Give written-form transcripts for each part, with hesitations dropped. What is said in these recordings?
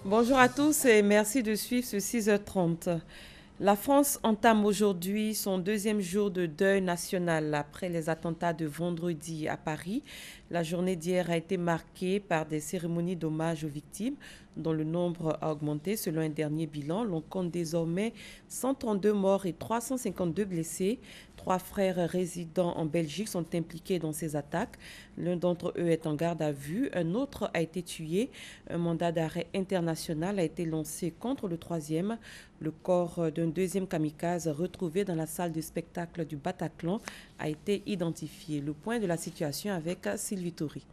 Bonjour à tous et merci de suivre ce 6h30. La France entame aujourd'hui son deuxième jour de deuil national après les attentats de vendredi à Paris. La journée d'hier a été marquée par des cérémonies d'hommage aux victimes dont le nombre a augmenté selon un dernier bilan. L'on compte désormais 132 morts et 352 blessés. 3 frères résidant en Belgique sont impliqués dans ces attaques. L'un d'entre eux est en garde à vue. Un autre a été tué. Un mandat d'arrêt international a été lancé contre le troisième. Le corps d'un deuxième kamikaze retrouvé dans la salle de spectacle du Bataclan a été identifié. Le point de la situation avec Sylvie Toury.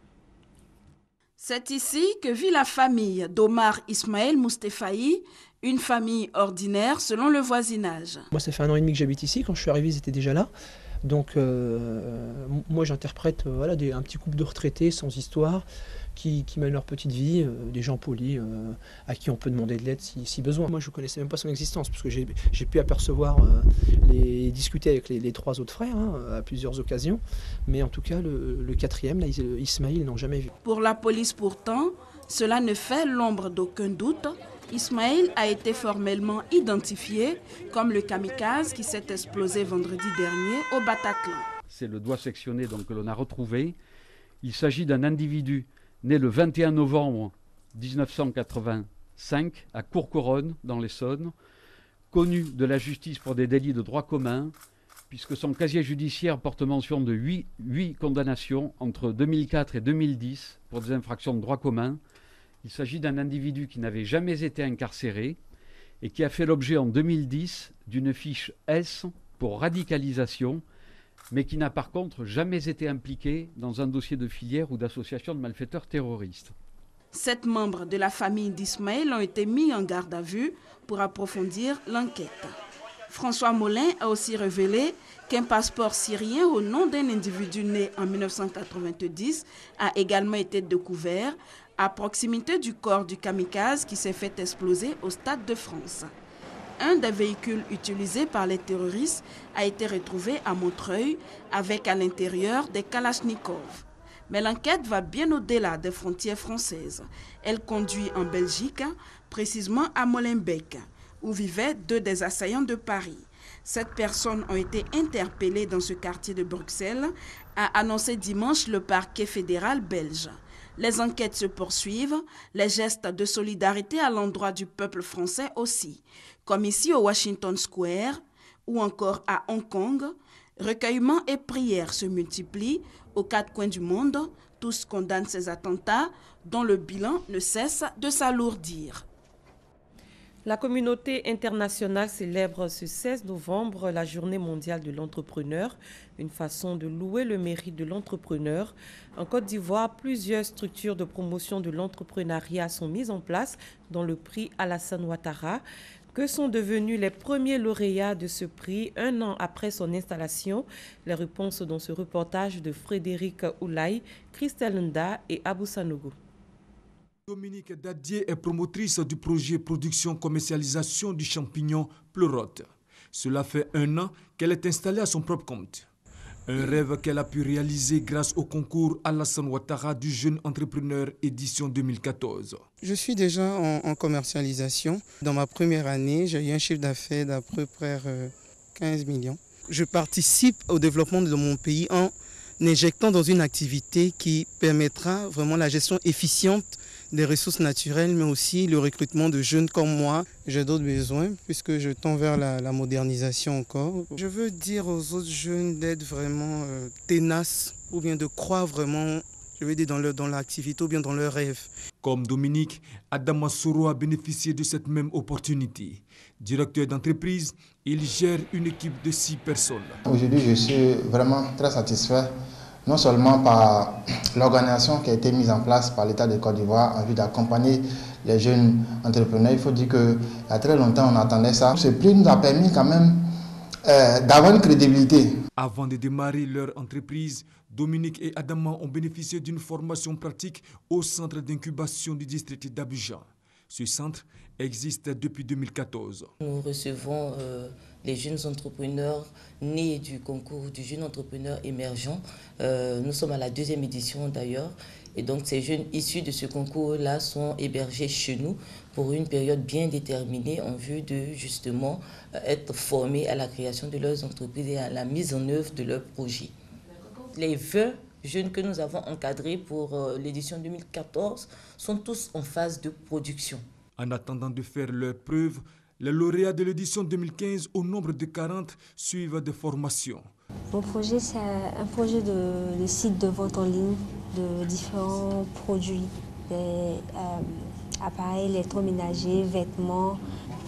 C'est ici que vit la famille d'Omar Ismaël Moustaphaï, une famille ordinaire selon le voisinage. Moi, ça fait 1 an et demi que j'habite ici. Quand je suis arrivé, ils étaient déjà là. Donc, moi, j'interprète un petit couple de retraités sans histoire qui mènent leur petite vie, des gens polis à qui on peut demander de l'aide si besoin. Moi, je ne connaissais même pas son existence parce que j'ai pu apercevoir discuter avec les 3 autres frères à plusieurs occasions. Mais en tout cas, le quatrième, là, Ismaël, ils n'ont jamais vu. Pour la police, pourtant, cela ne fait l'ombre d'aucun doute. Ismaël a été formellement identifié comme le kamikaze qui s'est explosé vendredi dernier au Bataclan. C'est le doigt sectionné que l'on a retrouvé. Il s'agit d'un individu né le 21 novembre 1985 à Courcouronnes, dans l'Essonne, connu de la justice pour des délits de droit commun, puisque son casier judiciaire porte mention de 8 condamnations entre 2004 et 2010 pour des infractions de droit commun. Il s'agit d'un individu qui n'avait jamais été incarcéré et qui a fait l'objet en 2010 d'une fiche S pour radicalisation, mais qui n'a par contre jamais été impliqué dans un dossier de filière ou d'association de malfaiteurs terroristes. 7 membres de la famille d'Ismaël ont été mis en garde à vue pour approfondir l'enquête. François Molin a aussi révélé qu'un passeport syrien au nom d'un individu né en 1990 a également été découvert à proximité du corps du kamikaze qui s'est fait exploser au Stade de France. Un des véhicules utilisés par les terroristes a été retrouvé à Montreuil avec à l'intérieur des Kalachnikov. Mais l'enquête va bien au-delà des frontières françaises. Elle conduit en Belgique, précisément à Molenbeek, où vivaient 2 des assaillants de Paris. 7 personnes ont été interpellées dans ce quartier de Bruxelles, a annoncé dimanche le parquet fédéral belge. Les enquêtes se poursuivent, les gestes de solidarité à l'endroit du peuple français aussi, comme ici au Washington Square ou encore à Hong Kong. Recueillements et prières se multiplient aux 4 coins du monde. Tous condamnent ces attentats dont le bilan ne cesse de s'alourdir. La communauté internationale célèbre ce 16 novembre la Journée mondiale de l'entrepreneur, une façon de louer le mérite de l'entrepreneur. En Côte d'Ivoire, plusieurs structures de promotion de l'entrepreneuriat sont mises en place, dont le prix Alassane Ouattara. Que sont devenus les premiers lauréats de ce prix 1 an après son installation? Les réponses dans ce reportage de Frédéric Oulaye, Christelle Nda et Abou Sanogo. Dominique Dadier est promotrice du projet production-commercialisation du champignon pleurote. Cela fait 1 an qu'elle est installée à son propre compte. Un rêve qu'elle a pu réaliser grâce au concours Alassane Ouattara du jeune entrepreneur édition 2014. Je suis déjà en commercialisation. Dans ma première année, j'ai eu un chiffre d'affaires d'à peu près 15 millions. Je participe au développement de mon pays en injectant dans une activité qui permettra vraiment la gestion efficiente des ressources naturelles, mais aussi le recrutement de jeunes comme moi. J'ai d'autres besoins puisque je tends vers la modernisation encore. Je veux dire aux autres jeunes d'être vraiment tenaces ou bien de croire vraiment, je veux dire, dans l'activité ou bien dans leur rêve. Comme Dominique, Adama Soro a bénéficié de cette même opportunité. Directeur d'entreprise, il gère une équipe de 6 personnes. Aujourd'hui, je suis vraiment très satisfait, non seulement par l'organisation qui a été mise en place par l'État de Côte d'Ivoire en vue d'accompagner les jeunes entrepreneurs. Il faut dire qu'il y a très longtemps, on attendait ça. Ce prix nous a permis quand même d'avoir une crédibilité. Avant de démarrer leur entreprise, Dominique et Adama ont bénéficié d'une formation pratique au centre d'incubation du district d'Abidjan. Ce centre existe depuis 2014. Nous recevons les jeunes entrepreneurs nés du concours du jeune entrepreneur émergent. Nous sommes à la 2e édition d'ailleurs. Et donc ces jeunes issus de ce concours-là sont hébergés chez nous pour une période bien déterminée en vue de justement être formés à la création de leurs entreprises et à la mise en œuvre de leurs projets. Les 20 jeunes que nous avons encadrés pour l'édition 2014 sont tous en phase de production. En attendant de faire leurs preuves, les lauréats de l'édition 2015, au nombre de 40, suivent des formations. Mon projet, c'est un projet de site de vente en ligne de différents produits, des appareils électroménagers, vêtements.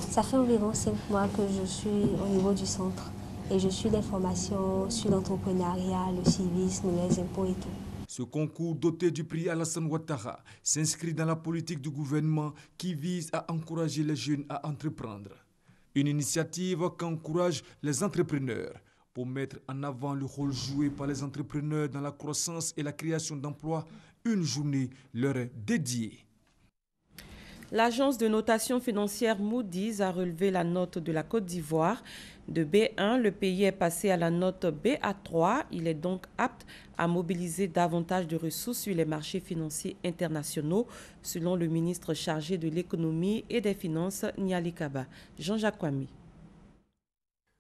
Ça fait environ 5 mois que je suis au niveau du centre et je suis des formations sur l'entrepreneuriat, le civisme, les impôts et tout. Ce concours doté du prix Alassane Ouattara s'inscrit dans la politique du gouvernement qui vise à encourager les jeunes à entreprendre. Une initiative qu'encourage les entrepreneurs pour mettre en avant le rôle joué par les entrepreneurs dans la croissance et la création d'emplois. Une journée leur est dédiée. L'agence de notation financière Moody's a relevé la note de la Côte d'Ivoire. De B1, le pays est passé à la note BA3. Il est donc apte à mobiliser davantage de ressources sur les marchés financiers internationaux, selon le ministre chargé de l'économie et des finances, Niali Kaba. Jean-Jacques Kwame.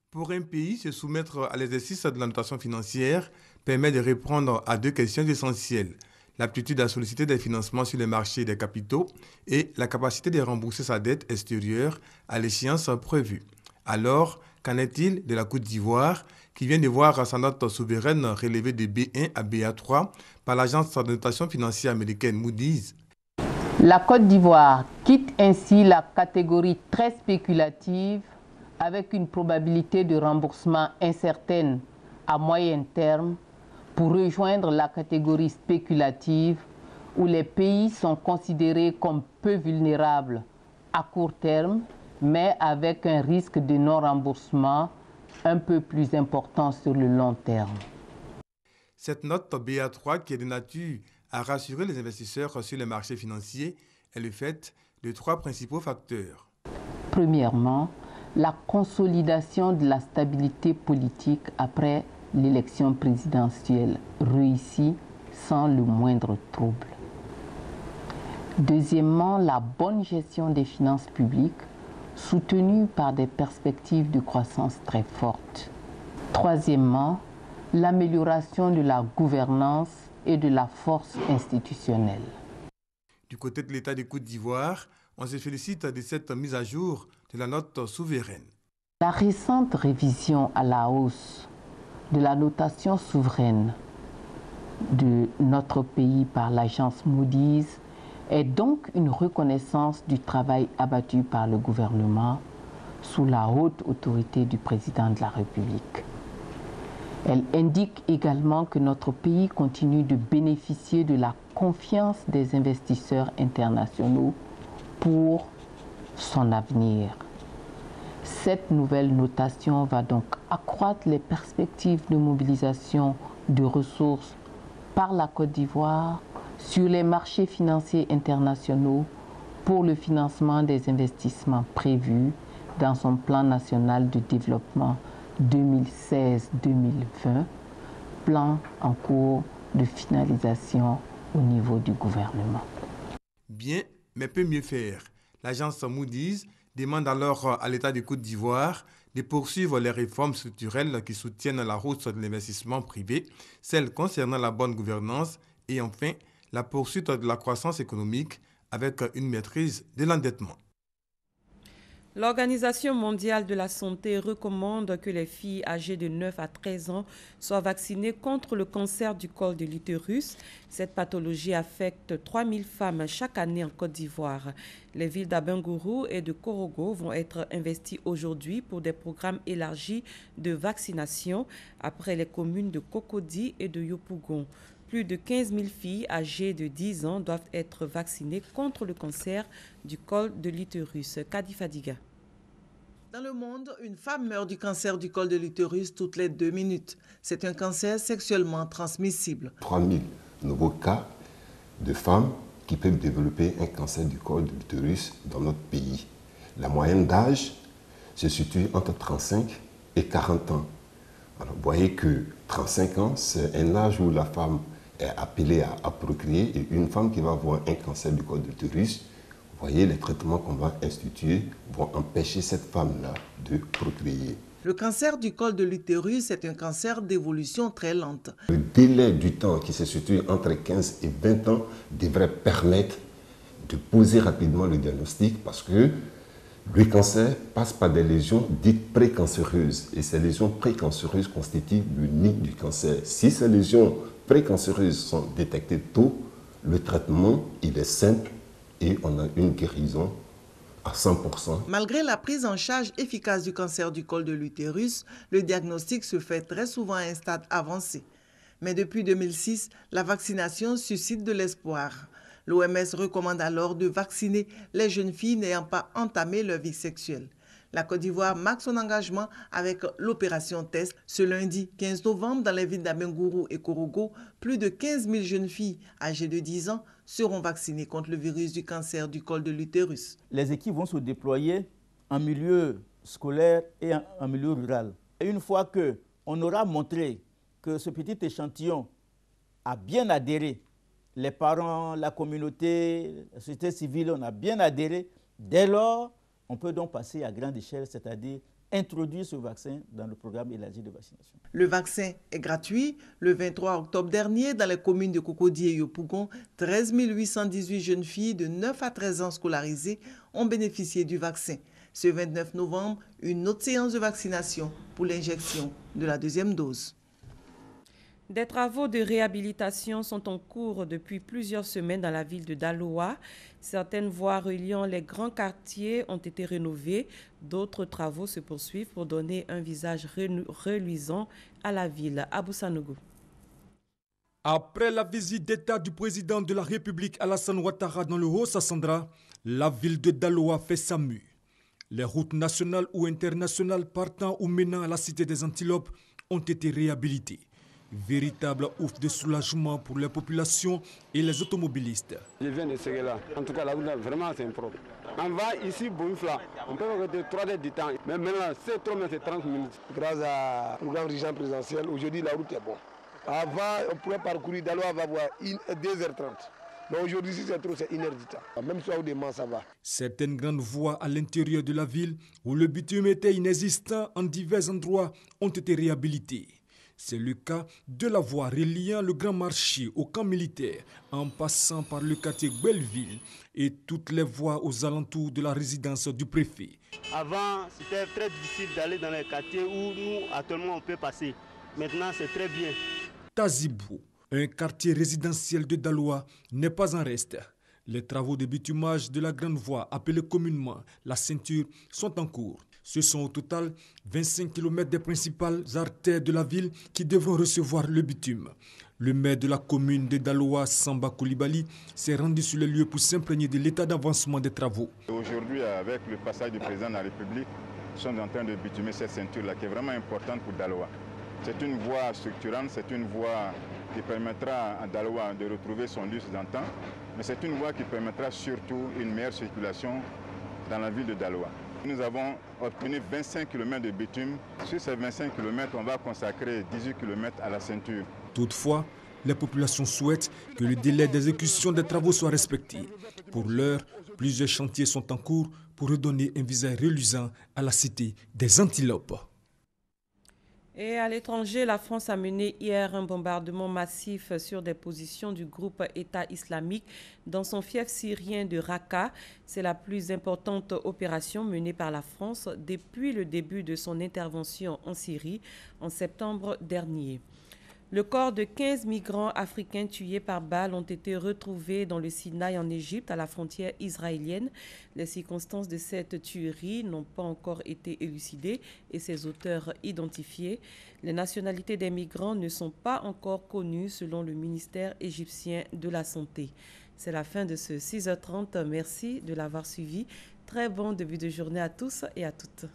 Pour un pays, se soumettre à l'exercice de la notation financière permet de répondre à 2 questions essentielles. L'aptitude à solliciter des financements sur les marchés des capitaux et la capacité de rembourser sa dette extérieure à l'échéance prévue. Alors, qu'en est-il de la Côte d'Ivoire qui vient de voir sa note souveraine relevée de B1 à BA3 par l'agence de notation financière américaine Moody's? La Côte d'Ivoire quitte ainsi la catégorie très spéculative avec une probabilité de remboursement incertaine à moyen terme pour rejoindre la catégorie spéculative où les pays sont considérés comme peu vulnérables à court terme, mais avec un risque de non-remboursement un peu plus important sur le long terme. Cette note BA3 qui est de nature à rassurer les investisseurs sur les marchés financiers est le fait de 3 principaux facteurs. Premièrement, la consolidation de la stabilité politique après l'élection présidentielle réussie sans le moindre trouble. Deuxièmement, la bonne gestion des finances publiques soutenue par des perspectives de croissance très fortes. Troisièmement, l'amélioration de la gouvernance et de la force institutionnelle. Du côté de l'État de Côte d'Ivoire, on se félicite de cette mise à jour de la note souveraine. La récente révision à la hausse de la notation souveraine de notre pays par l'agence Moody's est donc une reconnaissance du travail abattu par le gouvernement sous la haute autorité du président de la République. Elle indique également que notre pays continue de bénéficier de la confiance des investisseurs internationaux pour son avenir. Cette nouvelle notation va donc accroître les perspectives de mobilisation de ressources par la Côte d'Ivoire sur les marchés financiers internationaux pour le financement des investissements prévus dans son plan national de développement 2016-2020, plan en cours de finalisation au niveau du gouvernement. Bien, mais peut mieux faire. L'agence Moody's demande alors à l'État de Côte d'Ivoire de poursuivre les réformes structurelles qui soutiennent la hausse de l'investissement privé, celles concernant la bonne gouvernance et enfin la poursuite de la croissance économique avec une maîtrise de l'endettement. L'Organisation mondiale de la santé recommande que les filles âgées de 9 à 13 ans soient vaccinées contre le cancer du col de l'utérus. Cette pathologie affecte 3000 femmes chaque année en Côte d'Ivoire. Les villes d'Abengourou et de Korogo vont être investies aujourd'hui pour des programmes élargis de vaccination après les communes de Cocody et de Yopougon. Plus de 15 000 filles âgées de 10 ans doivent être vaccinées contre le cancer du col de l'utérus. Kadi Fadiga. Dans le monde, une femme meurt du cancer du col de l'utérus toutes les 2 minutes. C'est un cancer sexuellement transmissible. 3000 nouveaux cas de femmes qui peuvent développer un cancer du col de l'utérus dans notre pays. La moyenne d'âge se situe entre 35 et 40 ans. Alors, vous voyez que 35 ans, c'est un âge où la femme est appelée à procréer, et une femme qui va avoir un cancer du col de l'utérus, vous voyez, les traitements qu'on va instituer vont empêcher cette femme-là de procréer. Le cancer du col de l'utérus est un cancer d'évolution très lente. Le délai du temps qui se situe entre 15 et 20 ans devrait permettre de poser rapidement le diagnostic, parce que le cancer passe par des lésions dites précancéreuses, et ces lésions précancéreuses constituent le nid du cancer. Si ces lésions précancéreuses sont détectées tôt, le traitement il est simple et on a une guérison à 100%. Malgré la prise en charge efficace du cancer du col de l'utérus, le diagnostic se fait très souvent à un stade avancé. Mais depuis 2006, la vaccination suscite de l'espoir. L'OMS recommande alors de vacciner les jeunes filles n'ayant pas entamé leur vie sexuelle. La Côte d'Ivoire marque son engagement avec l'opération Test. Ce lundi 15 novembre, dans les villes d'Abengourou et Korogo, plus de 15 000 jeunes filles âgées de 10 ans seront vaccinées contre le virus du cancer du col de l'utérus. Les équipes vont se déployer en milieu scolaire et en milieu rural. Et une fois qu'on aura montré que ce petit échantillon a bien adhéré, les parents, la communauté, la société civile, on a bien adhéré, dès lors, on peut donc passer à grande échelle, c'est-à-dire introduire ce vaccin dans le programme élargi de vaccination. Le vaccin est gratuit. Le 23 octobre dernier, dans les communes de Cocody et Yopougon, 13 818 jeunes filles de 9 à 13 ans scolarisées ont bénéficié du vaccin. Ce 29 novembre, une autre séance de vaccination pour l'injection de la deuxième dose. Des travaux de réhabilitation sont en cours depuis plusieurs semaines dans la ville de Daloa. Certaines voies reliant les grands quartiers ont été rénovées. D'autres travaux se poursuivent pour donner un visage reluisant à la ville. Abou Sanogo. Après la visite d'État du président de la République Alassane Ouattara dans le Haut-Sassandra, la ville de Daloa fait sa mue. Les routes nationales ou internationales partant ou menant à la cité des Antilopes ont été réhabilitées. Véritable ouf de soulagement pour les populations et les automobilistes. Je viens de Séguéla. En tout cas, la route, vraiment, c'est un problème. On va ici, Bonifla, on peut arrêter 3 heures du temps. Mais maintenant, c'est 3 minutes, c'est 30 minutes. Grâce au programme dirigeant présidentiel, aujourd'hui, la route est bonne. Avant, on pouvait parcourir Daloa, va voir 2h30. Mais aujourd'hui, si c'est trop, c'est 1h du temps. Même si on demande, ça va. Certaines grandes voies à l'intérieur de la ville, où le bitume était inexistant en divers endroits, ont été réhabilitées. C'est le cas de la voie reliant le Grand Marché au camp militaire, en passant par le quartier Belleville et toutes les voies aux alentours de la résidence du préfet. Avant, c'était très difficile d'aller dans les quartiers où nous, actuellement, on peut passer. Maintenant, c'est très bien. Tazibou, un quartier résidentiel de Daloa, n'est pas en reste. Les travaux de bitumage de la grande voie, appelée communément la ceinture, sont en cours. Ce sont au total 25 km des principales artères de la ville qui devront recevoir le bitume. Le maire de la commune de Daloa, Samba Koulibaly, s'est rendu sur les lieux pour s'imprégner de l'état d'avancement des travaux. Aujourd'hui, avec le passage du président de la République, nous sommes en train de bitumer cette ceinture-là qui est vraiment importante pour Daloa. C'est une voie structurante, c'est une voie qui permettra à Daloa de retrouver son luxe d'antan, mais c'est une voie qui permettra surtout une meilleure circulation dans la ville de Daloa. Nous avons obtenu 25 km de bitume. Sur ces 25 km, on va consacrer 18 km à la ceinture. Toutefois, les populations souhaitent que le délai d'exécution des travaux soit respecté. Pour l'heure, plusieurs chantiers sont en cours pour redonner un visage reluisant à la cité des Antilopes. Et à l'étranger, la France a mené hier un bombardement massif sur des positions du groupe État islamique dans son fief syrien de Raqqa. C'est la plus importante opération menée par la France depuis le début de son intervention en Syrie en septembre dernier. Le corps de 15 migrants africains tués par balle ont été retrouvés dans le Sinaï en Égypte, à la frontière israélienne. Les circonstances de cette tuerie n'ont pas encore été élucidées et ses auteurs identifiés. Les nationalités des migrants ne sont pas encore connues selon le ministère égyptien de la Santé. C'est la fin de ce 6h30. Merci de l'avoir suivi. Très bon début de journée à tous et à toutes.